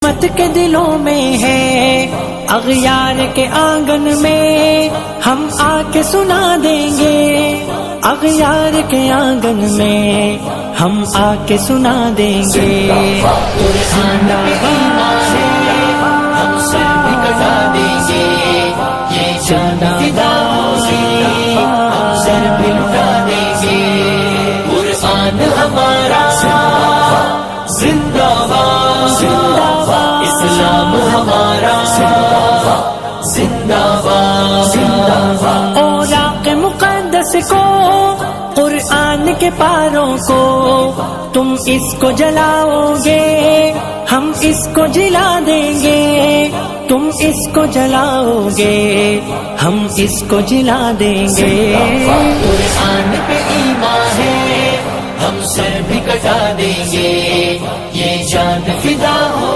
उम्मत के दिलों में है, अग़यार के आंगन में हम आके सुना देंगे, अग़यार के आंगन में हम आके सुना देंगे। कुरान पे ईमान है, हम सर भी कटा देंगे, ये जान फिदा होगी, हम सर भी लुटा देंगे। कुरान हमारा जिंदाबाद, जिंदाबाद, इस्लाम हमारा जिंदाबाद, जिंदाबाद। औराक़ मुक़द्दस को, कुरान के पारों को तुम इसको जलाओगे, हम इसको जिला देंगे, तुम इसको जलाओगे, हम इसको जिला देंगे। कुरान पे ईमान है, हम सर भी कटा देंगे, ये जान फिदा हो